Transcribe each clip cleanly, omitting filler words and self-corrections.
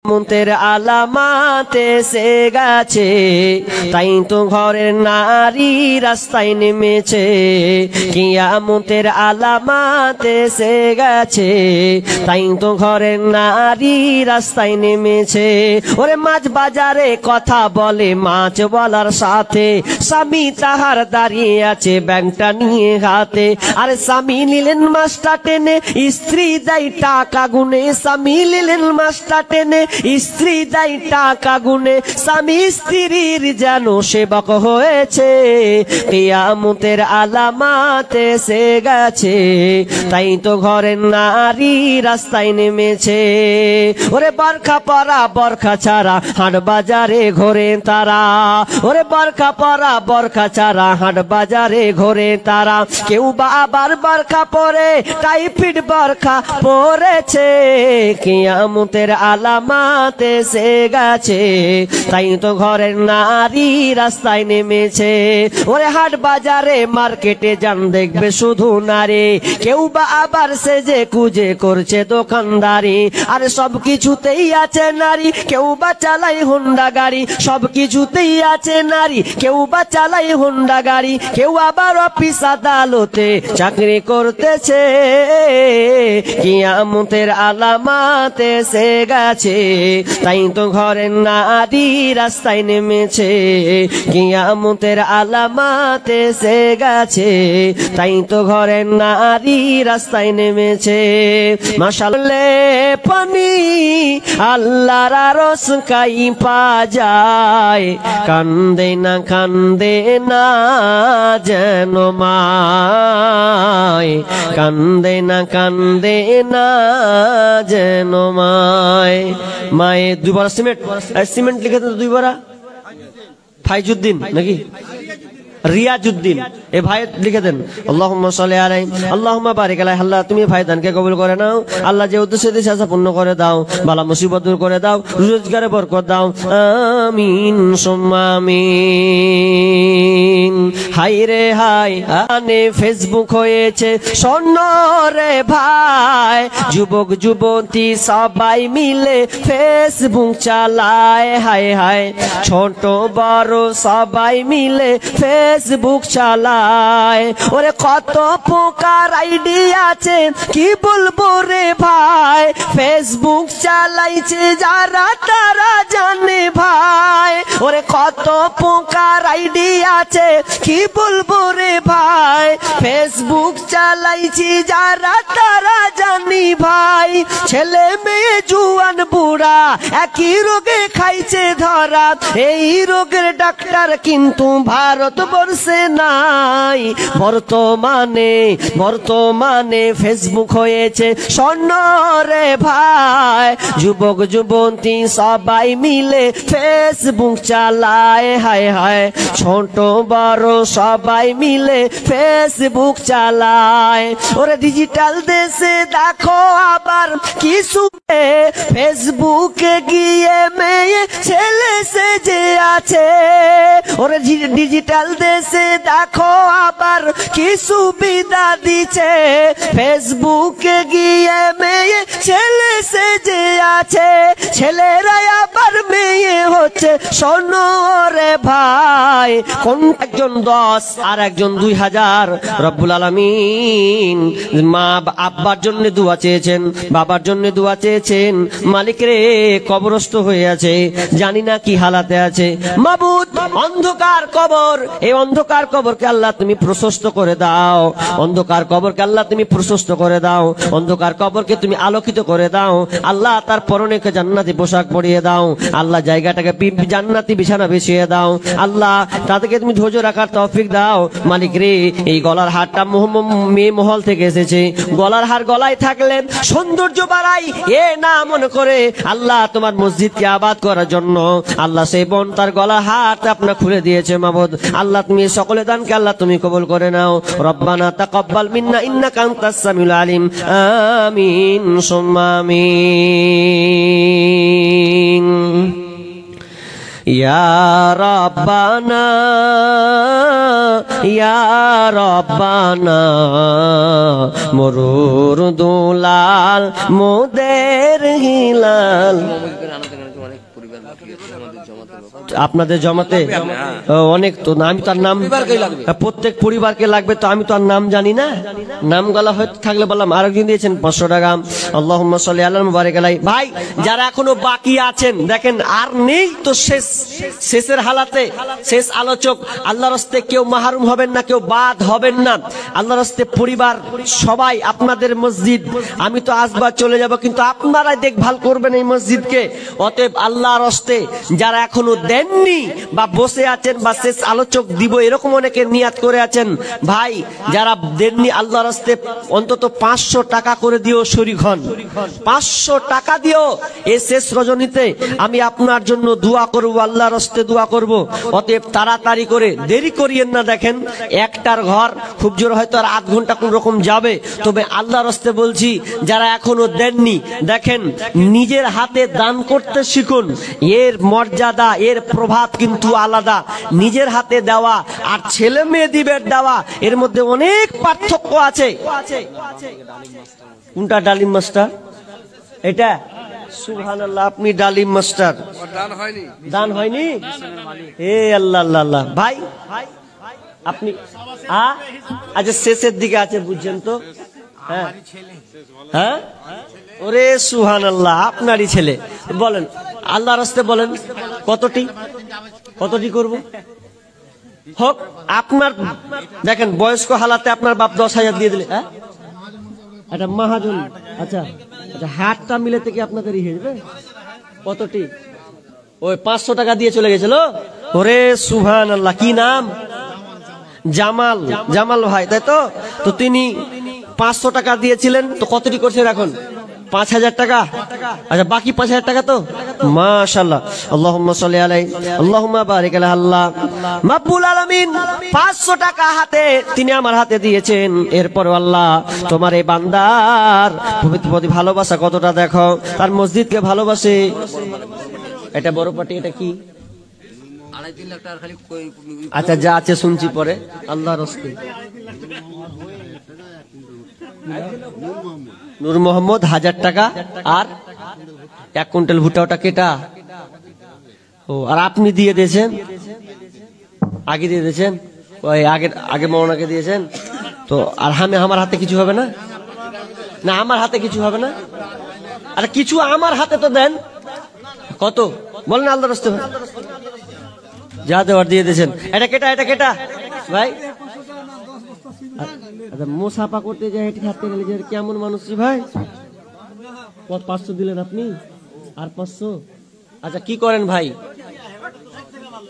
কিয়ামতের আলামাত এসে গেছে, তাই তো ঘরের নারী রাস্তায় নেমেছে। কিয়ামতের আলামাত এসে গেছে, তাই তো ঘরের নারী রাস্তায় নেমেছে। ওরে মাছ বাজারে কথা বলে মাছ বলার সাথে, স্বামী তাহার দাঁড়িয়ে আছে ব্যাংকটা নিয়ে হাতে। আরে স্বামী নিলেন মাছটা টেনে, স্ত্রী দেয় টাকা গুনে। স্বামী নিলেন মাছটা টেনে, স্ত্রী দেয় টাকা গুনে। স্বামী স্ত্রীর যেন সেবক হয়েছে। কিয়ামতের আলামাত এসে গেছে, তাই তো ঘরের নারী রাস্তায় নেমেছে। ওরে বরখা পরা বরখা ছাড়া হাট বাজারে ঘোরে তারা। ওরে বরখা পরা বরখা ছাড়া হাট বাজারে ঘোরে তারা। কেউ বা আবার বরখা পরে টাইফয়েড বরখা পরেছে। কিয়ামতের আলামাত এসে গেছে, তাই তো ঘরের নারী রাস্তায় নেমেছে। ওরে হাট বাজারে মার্কেটে যান দেখবে শুধু নারী, কেউ বা আবার সেজে কুজে করছে দোকানদারি। আরে সব কিছুতেই আছে নারী, কেউ বা চালায় হোন্ডা গাড়ি। সব কিছুতেই আছে নারী, কেউ বা চালায় হোন্ডা গাড়ি। কেউ আবার অফিস আদালতে চাকরি করতেছে। কিয়ামতের আলামাত এসে গেছে, তাই তো ঘরের নারী রাস্তায় নেমেছে। কিয়ামতের আলামাত এসে গেছে, তাই তো ঘরের নারী রাস্তায় নেমেছে। মাশাআল্লাহ পানি আল্লাহর আরশ কাইপা যায়, কান্দে না যেন মায়। কান্দে না যেন মায়। মায়ে দুবার সিমেন্ট লিখে দেন, দুইবার ফাইজুদ্দিন নাকি রিয়াজউদ্দিন এ ভাই লিখে দেন। আল্লাহুম্মা সাল্লি আলাইহি আল্লাহুম্মা বারিক আলাইহি। আল্লাহ তুমি ভাই দানকে কবুল করে নাও। আল্লাহ যে উদ্দেশ্যে দিয়েছে আশা পূর্ণ করে দাও। বালা মুসিবত দূর করে দাও, রোজগারে বরকত দাও। আমিন সুম্মা আমিন। হাই রে হাই আনে ফেসবুক হয়েছে স্বর্ণ রে ভাই। যুবক যুবতী সবাই মিলে ফেসবুক চালায়। হাই হাই ছোট বড় সবাই মিলে ফেসবুক চালায়। ওরে কত প্রকার আইডি আছে কি বলবো রে ভাই। ফেসবুক চালাইছে যারা তারা জানে ভাই। ওরে কত প্রকার আইডি আছে কি বলবো রে ভাই। ফেসবুক চালাইছি যারা তারা জানি ভাই। ছেলে মেয়ে জুয়ান বুড়া একই রোগে খাইছে ধরা। এই রোগের ডাক্তার কিন্তু ভারতবর্ষে নাই। বর্তমানে ফেসবুক হয়েছে স্বর্ণ রে ভাই। যুবক যুবতী সবাই মিলে ফেসবুক চালায়। হায় হায় ছোট বড় সবাই মিলে ফেসবুক চালায়। ওরে ডিজিটাল দেশে দেখো আবার কিছু ফেসবুকে গিয়ে মেয়ে ছেলে সেজে আছে। ওরে ডিজিটাল দেশে দেখো আবার কি সুবিধা দিচ্ছে। ফেসবুকে গিয়ে মেয়ে ছেলে সেজে আছে। ছেলেরা আবার মেয়ে হচ্ছে শোনো রে ভাই। কোন একজন 10 আর একজন 2000। রব্বুল আলামিন মা আব্বার জন্য দোয়া চেয়েছেন, বাবার জন্য দোয়া চেয়েছেন। মালিক রে কবরস্থ হয়ে আছে, জানি না কি হালাতে আছে। মাবুদ অন্ধকার কবর, এই অন্ধকার কবরকে আল্লাহ তুমি প্রশস্ত করে দাও। অন্ধকার কবরকে আল্লাহ তুমি প্রশস্ত করে দাও। অন্ধকার কবরকে তুমি আলোকিত করে দাও। আল্লাহ তার পরনে জান্নাতি পোশাক পরিয়ে দাও। আল্লাহ জায়গাটাকে জান্নাতি বিছানা বিছিয়ে দাও। আল্লাহ তাদেরকে তুমি ধৈর্য রাখার তৌফিক দাও। মালিক রে এই গলার হারটা মেয়ে মহল থেকে এসেছে। গলার হার গলায় থাকলে সৌন্দর্য বাড়াই এ না মনে করে আল্লাহ তোমার মসজিদকে আবাদ করার জন্য আল্লাহ সেই বোন তার গলার হার আপনার খুলে দিয়েছে। মাবুদ আল্লাহ তুমি সকলে দানকে আল্লাহ তুমি কবুল করে নাও। রব্বানা তাকাব্বাল মিন্না ইন্নাকা আনতাস সামিউল আলিম। আমিন সুম্মা আমিন। ইয়া রাব্বানা মরুর দুলাল মোদের হিলাল। আপনাদের জমাতে অনেক তো, আমি তো আর নাম প্রত্যেক পরিবারকে লাগবে, তো আমি তো আর নাম জানি না, নাম গলা হয়তো থাকলে বললাম। আরেকজন দিয়েছেন 500 টাকা, আল্লাহুম্মা সাল্লি আলা মুবারিক আলাই। ভাই যারা এখনো বাকি আছেন দেখেন আর নেই তো, শেষের হালাতে শেষ আলোচক, আল্লাহর রাস্তে কেউ মাহরুম হবেন না, কেউ বাদ হবেন না। আল্লাহর রাস্তে পরিবার সবাই, আপনাদের মসজিদ, আমি তো আসবার চলে যাব, কিন্তু আপনারাই দেখভাল করবেন এই মসজিদকে। অতএব আল্লাহর রাস্তে যারা এখনো দেননি বা বসে আছেন বা শেষ আলোচক দিব এরকম অনেকে নিয়াত করে আছেন, ভাই যারা দেননি আল্লাহর রাস্তে অন্তত 500 টাকা করে দিও, শরীক হন। 500 টাকা দিও এই শেষ রজনীতে, আমি আপনার জন্য দোয়া করব, আল্লাহর রাস্তে দোয়া করব। অতএব তাড়াতাড়ি করে, দেরি করিয়েন না। দেখেন একটার ঘর খুব জোর হয়তো আর আধ ঘন্টা কোন রকম যাবে, তবে আল্লাহর রাস্তে বলছি যারা এখনো দেননি, দেখেন নিজের হাতে দান করতে শিখুন। এর মর্যাদা, এর প্রভাব কিন্তু আলাদা। নিজের হাতে দেওয়া আর ছেলে মেয়ে দিবের দেওয়া, এর মধ্যে অনেক পার্থক্য আছে। কোনটা ডালিম মাস্টার? এটা সুবহানাল্লাহ, আপনি ডালিম মাস্টার, দান হয়নি? এ আল্লাহ আল্লাহ আল্লাহ। ভাই আপনি আচ্ছা শেষের দিকে আছে, বুঝছেন তো? হ্যাঁ হ্যাঁ, ওরে সুবহানাল্লাহ, আপনারই ছেলে। বলেন আল্লাহর রাস্তে বলেন কতটি করব? হোক আপনার, দেখেন বয়স্ক হালাতে আপনার বাপ 10,000 দিয়ে দিলে, হ্যাঁ এটা মহাজন। আচ্ছা আচ্ছা, হাতটা মিলে থেকে আপনাদের হয়ে যাবে। কতটি? ওই 500 টাকা দিয়ে চলে গেছিল। ওরে সুবহানাল্লাহ, কি নাম? জামাল, জামাল ভাই, তাই তো? তো তিনি 500 টাকা দিয়েছিলেন, তো কতটি করছেন এখন? 5,000 টাকা। আচ্ছা বাকি 5,000 টাকা তো মাশাআল্লাহ। আল্লাহুম্মা সাল্লি আলাইহি, আল্লাহুম্মা বারিক আলাইহি। আল্লাহ মাব্বুল আলামিন 500 টাকা হাতে তিনি আমার হাতে দিয়েছেন। এরপর আল্লাহ তোমার এই বান্দার প্রতি ভালোবাসা কতটা দেখো, তার মসজিদকে ভালোবাসে। এটা বড় পাটি, এটা কি? 2.5-3 লাখ টাকা খালি। আচ্ছা যা আছে শুনছি পরে। আল্লাহর রাস্তে নূর মোহাম্মদ 1000 টাকা আর 1 কুইন্টাল ভুট্টা। ওটা কেটা? ও, আর আপনি দিয়ে দিয়েছেন, আগে দিয়ে দিয়েছেন, ওই আগে মৌনাকে দিয়েছেন তো। আর আমার হাতে কিছু হবে না? না আমার হাতে কিছু হবে না? আর কিছু আমার হাতে তো দেন। কত বলেন আল্লাহর রাস্তে? যা দেওয়ার দিয়ে দিয়েছেন। এটা কেটা? এটা কেটা ভাই? আচ্ছা মোসাফা করতে যাই হেঁটে হাতে গেলে যে কেমন মানুষ ভাই? 500 দিলেন আপনি আর 500। আচ্ছা কি করেন ভাই?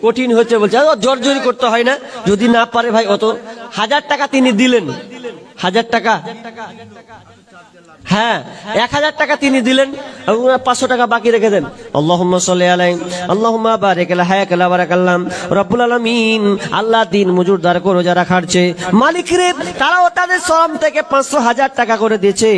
কঠিন হচ্ছে বলছে, জোর জোরি করতে হয় না, যদি না পারে ভাই। অত 1000 টাকা তিনি দিলেন, 1000 টাকা, হ্যাঁ 1000 টাকা তিনি দিলেন, 500 টাকা বাকি রেখে দেন। আল্লাহুম্মা সাল্লি আলাইহি, আল্লাহুম্মা বারিক আলা হায়াকালা বারাকাল্লাম। রব্বুল আলামিন আল্লাহ দিন মজুরদার করো যারা খাটছে, মালিক রে তারাও তাদের শ্রম থেকে 500,000 টাকা করে দিয়েছে।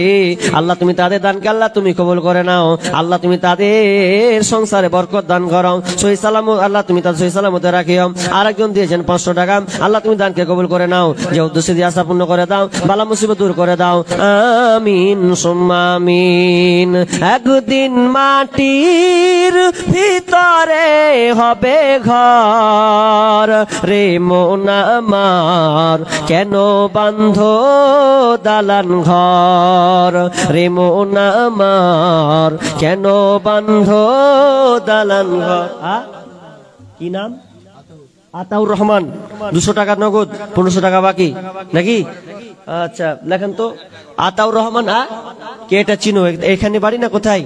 আল্লাহ তুমি তাদের দানকে আল্লাহ তুমি কবুল করে নাও। আল্লাহ তুমি তাদের সংসারে বরকত দান করো, সহি সালামত আল্লাহ তুমি তাদের সহি সালামতে রাখিও। আরেকজন দিয়েছেন 500 টাকা, আল্লাহ তুমি দানকে কবুল করে নাও, যে উদ্দেশ্যে দিয়ে আশা পূর্ণ করে দাও, বালা মুসিবত দূর করে দাও। আমিন সুম্মা আমিন। একদিন মাটির ভিতরে হবে ঘর, রে মন আমার কেন বান্ধ দালান ঘর, রে মন আমার কেন বান্ধ দালান ঘর। কি নাম? আতাউর রহমান। 200 টাকা নগদ, 1500 টাকা বাকি নাকি? আচ্ছা লেখেন তো। আতাউর রহমান, কে এটা চিনো? এখানে বাড়ি না কোথায়?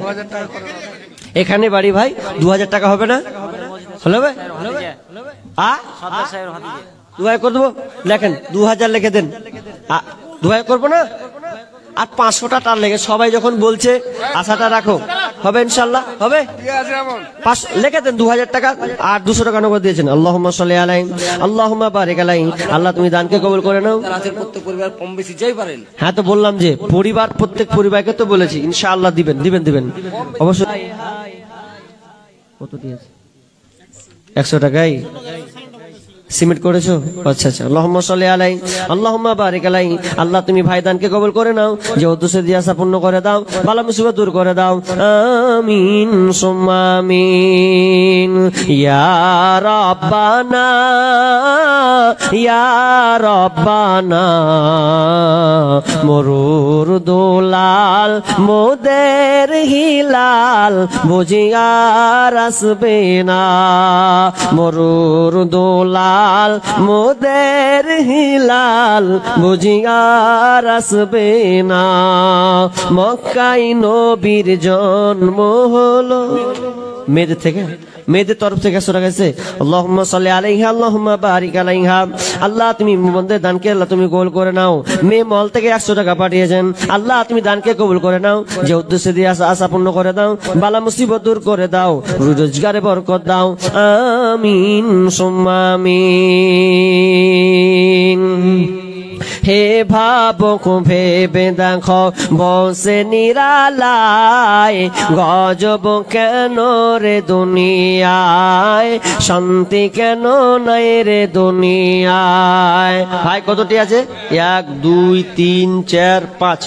এখানে বাড়ি ভাই। 2000 টাকা হবে না? হলো ভাই? দুহাই করে দেবো। লেখেন 2000 লিখে দেন। দুহাই করবো না, আর 500 টাকা লেগে সবাই যখন বলছে আশাটা রাখো, হবে ইনশাল্লাহ হবে। লিখে দেন 2000 টাকা আর 200 টাকা নগদ দিয়েছেন। আল্লাহুম্মা সাল্লি আলাইহি, আল্লাহুম্মা বারিক আলাইহি। আল্লাহ তুমি দানকে কবুল করে নাও। প্রত্যেক পরিবার কম বেশি যাই পারেন। হ্যাঁ তো বললাম যে পরিবার, প্রত্যেক পরিবারকে তো বলেছি ইনশাআল্লাহ দিবেন দিবেন দিবেন অবশ্যই। কত দিয়েছে? 100 টাকাই। সিমেন্ট করেছো? আচ্ছা আচ্ছা। আল্লাহুম্মা সাল্লি আলাইহি আল্লাহুম্মা বারিক আলাইহি। আল্লাহ তুমি ভাইদানকে কবুল করে নাও, যে উদ্দেশ্যে দিয়াসা পূর্ণ করে দাও, বালা মুসিবত দূর করে দাও। আমিন সুম্মা আমিন। ইয়া রাব্বানা ইয়া রাব্বানা মরুর দুলাল মোদের হিলাল বুঝিয়ার আসবে না, মরুর দুলাল মোদের হিলাল বুঝিয়ার আসবে না। মক্কায় নবীর জন্ম হলো, মেয়েদের থেকে, মেয়েদের তরফ থেকে 100 টাকা এসেছে। আল্লাহুম্মা সাল্লি আলাইহা আল্লাহুম্মা বারিক আলাইহা। আল্লাহ তুমি বন্ধের দানকে আল্লাহ তুমি কবুল করে নাও। মেয়ে মল থেকে 100 টাকা পাঠিয়েছেন, আল্লাহ তুমি দানকে কবুল করে নাও, যে উদ্দেশ্যে দিয়ে আশা পূর্ণ করে দাও, বালা মুসিবত দূর করে দাও, রোজগারে বরকত দাও। আমিন সুম্মা আমিন। হে ভাবক ভেবে দেখো বসে নিরালায়, গজব কেন রে দুনিয়ায়, শান্তি কেন নাই রে দুনিয়ায়। ভাই কতটি আছে? 1 2 3 4 5।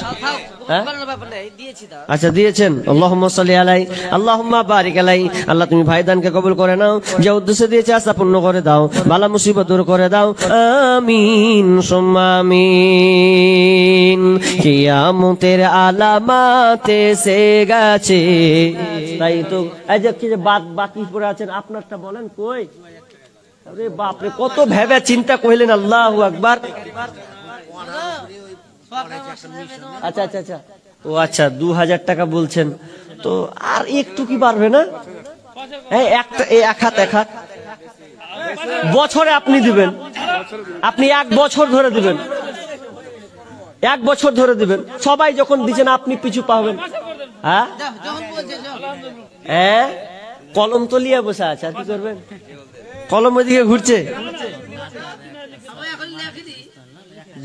আচ্ছা দিয়েছেন। আল্লাহুম্মা সাল্লি আলাইহি আল্লাহুম্মা বারিক আলাইহি। আল্লাহ তুমি ভাইদানকে কবুল করে নাও, যে উদ্দেশ্যে দিয়েছে আশা পূর্ণ করে দাও, বালা মুসিবত দূর করে দাও। আমিন সুম্মা আমিন। কিয়ামতের আলামত এসে গেছে, তাই তো এই যে কি যে বাকি পড়ে আছেন আপনারটা বলেন কই? আরে বাপ রে, কত ভেবে চিন্তা কইলেন। আল্লাহু আকবার। আচ্ছা আচ্ছা আচ্ছা, ও আচ্ছা 2000 টাকা বলছেন তো, আর একটু কি পারবে না? এক হাত বছরে আপনি দিবেন, আপনি 1 বছর ধরে দিবেন, 1 বছর ধরে দিবেন। সবাই যখন দিচ্ছেন আপনি পিছু পাবেন। হ্যাঁ হ্যাঁ, কলম তো লিয়ে বসে আছে, আর কি করবেন? কলম ওইদিকে ঘুরছে।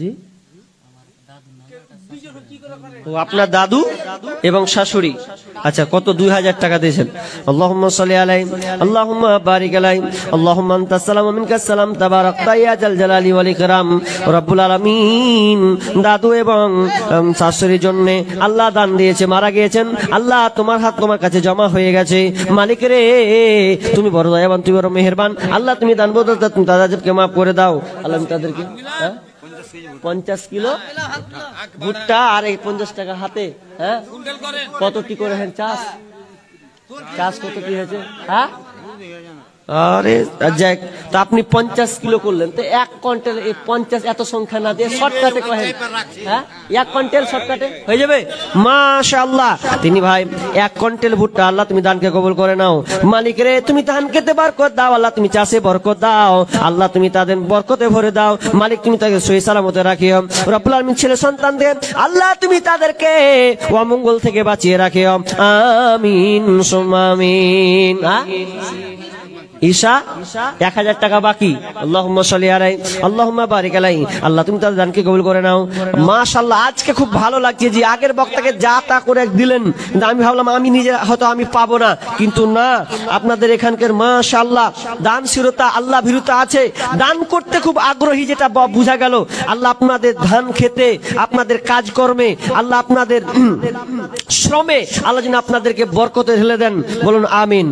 জি, ও আপনার দাদু এবং শাশুড়ি। আচ্ছা কত? 2000 টাকা দিয়েছেন। আল্লাহুম্মা সাল্লি আলাইহি আল্লাহুম্মা বারিক আলাইহি আল্লাহুম্মা আনতাস সালাম ওয়া মিনকাস সালাম তাবারাকতা ইয়া জাল জালালি ওয়াল ইকরাম রব্বুল আলামিন। দাদু এবং শাশুড়ির জন্য আল্লাহ দান দিয়েছে, মারা গিয়েছেন। আল্লাহ তোমার হাত তোমার কাছে জমা হয়ে গেছে। মালিক রে, তুমি বড় দয়াবান, তুমি বড় মেহেরবান। আল্লাহ তুমি দান বদলতে তুমি তাদেরকে মাফ করে দাও। আল্লাহ তাদেরকে 50 কিলো ভুট্টা আর 50 টাকা হাতে। হ্যাঁ কতটি করে চাষ কতটি হয়েছে? হ্যাঁ আরে যাক, তা আপনি 50 কিলো করলেন, তো 1 কুইন্টাল 50 এত সংখ্যা না দিয়ে শর্টকাটে কহেন। হ্যাঁ 1 কুইন্টাল শর্টকাটে হয়ে যাবে। মাশাআল্লাহ। তিনি ভাই 1 কুইন্টাল ভুট্টা আল্লাহ তুমি দানকে কবুল করে নাও। মালিক রে, তুমি ধান খেতে বরকত দাও, আল্লাহ তুমি চাষে বরকত দাও, আল্লাহ তুমি তাদের বরকতে ভরে দাও। মালিক তুমি তাকে সহি সালামতে রাখিও। রব্বুল আলামিন ছেলে সন্তানদের আল্লাহ তুমি তাদেরকে অমঙ্গল থেকে বাঁচিয়ে রাখিও। আমিন সুম্মা আমিন। ঈশা 1000 টাকা বাকি। আল্লাহুম্মা সাল্লি আলাইহি আল্লাহুম্মা বারিক আলাইহি। আল্লাহ তুমি তাদের দানকে কবুল করে নাও। মাশাআল্লাহ, আজকে খুব ভালো লাগছে যে আগের বক্তাকে যা তা করে দিলেন, কিন্তু আমি ভাবলাম আমি নিজে হয়তো আমি পাবো না, কিন্তু না, আপনাদের এখানকার মাশাআল্লাহ দানশীলতা, আল্লাহ ভীরুতা আছে, দান করতে খুব আগ্রহী, যেটা বোঝা গেল। আল্লাহ আপনাদের ধান খেতে, আপনাদের কাজকর্মে, আল্লাহ আপনাদের শ্রমে আল্লাহ যেন আপনাদেরকে বরকতে ঢেলে দেন। বলুন আমিন।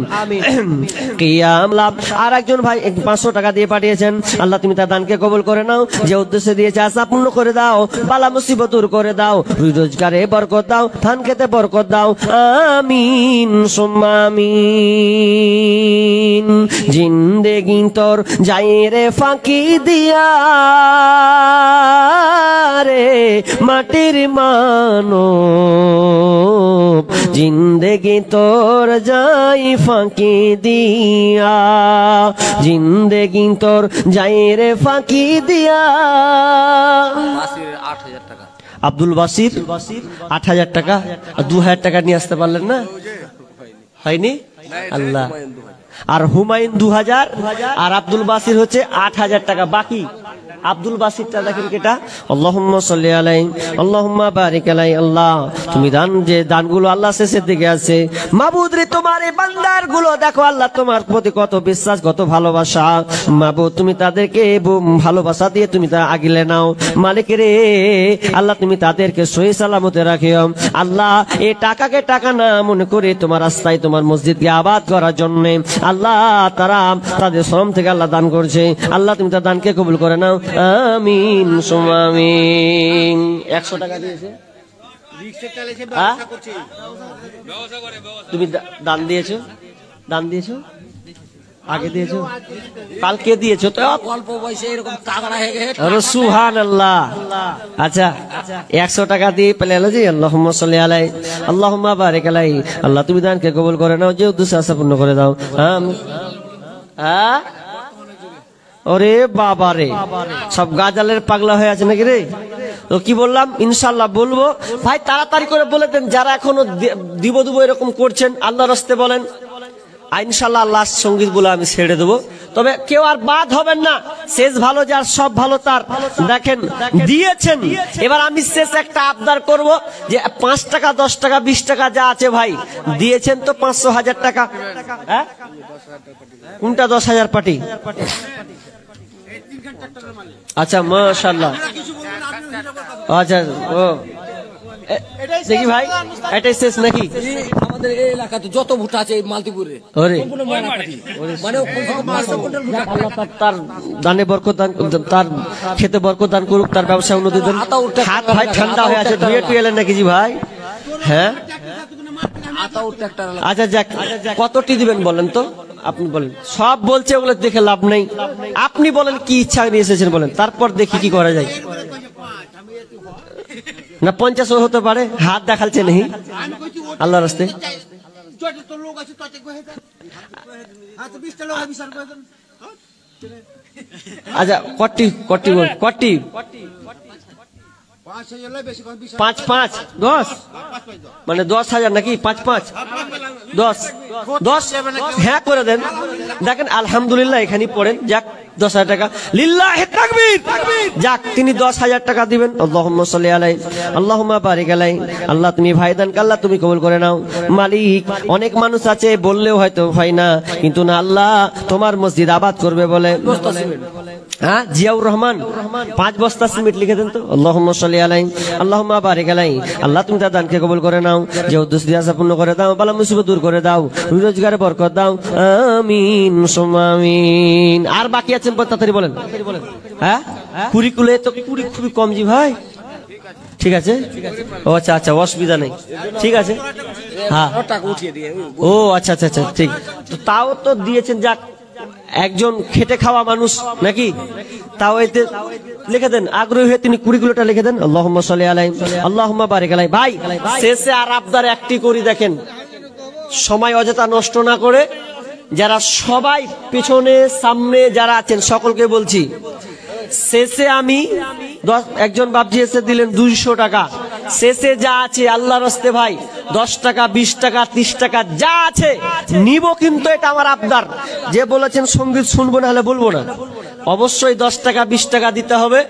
কিয়াম লাভ। আর একজন ভাই 500 টাকা দিয়ে পাঠিয়েছেন, আল্লাহ তুমি তার দানকে কবুল করে নাও, যে উদ্দেশ্যে দিয়েছে আশা পূর্ণ করে দাও, বালা মুসিবত দূর করে দাও, রোজগারে বরকত দাও, ধান খেতে বরকত দাও। আমিন সুম্মা আমিন। জিন্দেগি তোর যাই রে ফাঁকি দিয়া রে মাটির মানব, জিন্দেগি তোর যাই ফাঁকি দিয়া, জিন্দেগি তোর যাই রে ফাঁকি দিয়া। 8000 টাকা। আব্দুল বাসির 8000 টাকা, 2000 টাকা নিয়ে আসতে পারলেন না? হয়নি? আল্লাহ। আর হুমায়ুন 2000, আর আব্দুল বাসির হচ্ছে 8000 টাকা বাকি। আব্দুল বাসিরটা দেখেন কেটা, আল্লাহুম্মা সাল্লি আলাইহি আল্লাহুম্মা বারিক আলাইহি। আল্লাহ তুমি দান, যে দানগুলো আল্লাহ শেষের দিকে আছে, মাবুদ রে তোমার এই বান্দার গুলো দেখো আল্লাহ তোমার প্রতি কত বিশ্বাস, কত ভালোবাসা। মাবুদ তুমি তাদেরকে ভালোবাসা দিয়ে তুমি তা আগিলে নাও। মালিক রে আল্লাহ তুমি তাদেরকে সহি সালামতে রাখিও। আল্লাহ এই টাকাকে টাকা না মনে করে তোমার রাস্তায় তোমার মসজিদকে আবাদ করার জন্য আল্লাহ তারা তাদের শ্রম থেকে আল্লাহ দান করছে। আল্লাহ তুমি তার দানকে কবুল করে নাও, আমিন সুম্মা আমিন। 100 টাকা দিয়েছে, তুমি দান দিয়েছো, দান দিয়েছো, আগে দিয়েছো, কালকে দিয়েছো তো অল্প বয়সে এরকম তাগড়া হয়ে গেছে। সুবহানাল্লাহ। আচ্ছা 100 টাকা দিয়ে পেলে এলো জি, আল্লাহুম্মা সাল্লি আলাইহি আল্লাহুম্মা বারিক আলাইহি। আল্লাহ তুমি দানকে কবুল করে নাও, যে উদ্দেশ্য আছে পূর্ণ করে দাও, আমিন। ওরে বাবা রে, সব গাজালের পাগলা হয়ে আছে নাকি রে? তো কি বললাম, ইনশাআল্লাহ বলবো। ভাই তাড়াতাড়ি করে বলে দেন যারা এখনো দিব এরকম করছেন, আল্লাহর রাস্তে বলেন, ইনশাআল্লাহ আল্লাহ সঙ্গীত বলে আমি ছেড়ে দেবো। তবে কেউ আর বাদ হবেন না, শেষ ভালো যার সব ভালো তার। দেখেন দিয়েছেন, এবার আমি শেষ একটা আবদার করব যে 5 টাকা 10 টাকা 20 টাকা যা আছে ভাই দিয়েছেন তো 500 1000 টাকা, হ্যাঁ কোনটা 10,000 পার্টি? আচ্ছা মাশাআল্লাহ। আচ্ছা ও দেখি ভাই এটাই শেষ নাকি? আমাদের এই এলাকাতে যত ভুট্টা আছে এই মালতিপুরে সম্পূর্ণ ময়না পাটি, মানে তার দানে বরকত দান, তার খেতে বরকত দান করুক, তার ব্যবসা উন্নতি দেন। হাত ভাই ঠান্ডা হয়ে আছে, ধুয়ে টুয়ে এলেন নাকি জি ভাই? হ্যাঁ আচ্ছা যাক, কতটি দিবেন বলেন তো, আপনি বলেন। সব বলছে ওগুলো দেখে লাভ নেই, আপনি বলেন কি ইচ্ছা নিয়ে এসেছেন বলেন, তারপর দেখি কি করা যায়। না 50 হতে পারে, হাত দেখালছে নেই আল্লাহর রাস্তে। আচ্ছা কটি কটি কটি 5 5 10 মানে 10,000 নাকি? 5 5 10 10 হ্যাঁ করে দেন। দেখেন আলহামদুলিল্লাহ এখানে পড়েন, যাক 10,000 টাকা, লিল্লাহি তাকবীর। যাক তিনি 10,000 টাকা দিবেন। আল্লাহুম্মা সাল্লি আলাইহি আল্লাহুম্মা বারিক আলাইহি। আল্লাহ তুমি ভাইদানকে আল্লাহ তুমি কবুল করে নাও। মালিক অনেক মানুষ আছে বললেও হয়তো হয় না, কিন্তু না আল্লাহ তোমার মসজিদ আবাদ করবে বলে। হ্যাঁ জিয়াউর রহমান 5 বস্তা সিমেন্ট লিখে দেন তো। আল্লাহুম্মা সাল্লি আলাইহি আল্লাহুম্মা বারিক আলাইহি। আল্লাহ তুমি তার দানকে কবুল করে নাও, যে উদ্দেশ্য দিয়ে আছে পূর্ণ করে দাও, বালা মুসিবত দূর করে দাও, রোজগারে বরকত দাও, আমিন সুম্মা আমিন। আর বাকি আছেন তাড়াতাড়ি বলেন। হ্যাঁ কুড়িকুলে তো কুড়ি খুবই কম জি ভাই। ঠিক আছে, ও আচ্ছা আচ্ছা অসুবিধা নেই, ঠিক আছে। হ্যাঁ ও আচ্ছা আচ্ছা আচ্ছা ঠিক, তো তাও তো দিয়েছেন। যাক একজন খেটে খাওয়া মানুষ নাকি, তাও এতে লিখে দেন, আগ্রহী হয়ে তিনি 20 কিলোটা লিখে দেন। আল্লাহুম্মা সাল্লি আলাইহি আল্লাহুম্মা বারিক আলাইহি। ভাই শেষে আর আবদার একটি করি, দেখেন সময় অযথা নষ্ট না করে, যারা সবাই পেছনে সামনে যারা আছেন সকলকে বলছি, শেষে আমি একজন বাবজি এসে দিলেন 200 টাকা, শেষে যা আছে আল্লাহর রাস্তে ভাই 10 টাকা 20 টাকা 30 টাকা যা আছে নিব, কিন্তু এটা আমার আবদার। যে বলেছেন সঙ্গীত শুনবো না হলে বলবো না, অবশ্যই 10 টাকা 20 টাকা দিতে হবে,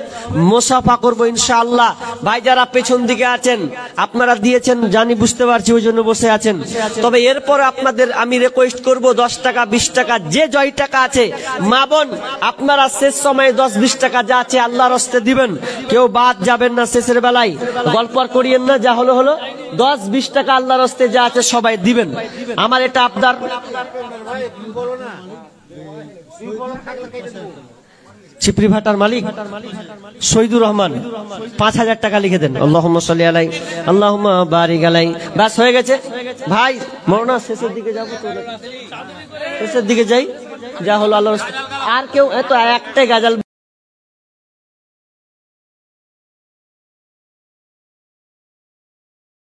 মুসাফা করবো ইনশাআল্লাহ। ভাই যারা পেছন দিকে আছেন আপনারা দিয়েছেন জানি, বুঝতে পারছি, ওই জন্য বসে আছেন। তবে এরপর আপনাদের আমি রিকোয়েস্ট করব 10 টাকা 20 টাকা যে জয় টাকা আছে, মা বোন আপনারা শেষ সময়ে 10 20 টাকা যা আছে আল্লাহর রাস্তে দিবেন, কেউ বাদ যাবেন না। শেষের বেলায় গল্প আর করিয়েন না, যা হলো হলো, 10 20 টাকা আল্লাহর রাস্তে যা আছে সবাই দিবেন, আমার এটা আবদার। চিপরি ভাটার মালিক শহীদুর রহমান 5,000 টাকা লিখে দেন। আল্লাহুম্মা সাল্লি আলাইহি আল্লাহুম্মা বারিক আলাইহি। বাস হয়ে গেছে ভাই, মরনা শেষের দিকে যাবো তো, শেষের দিকে যাই, যা হলো আল্লাহ। আর কেউ এত একটাই গাজাল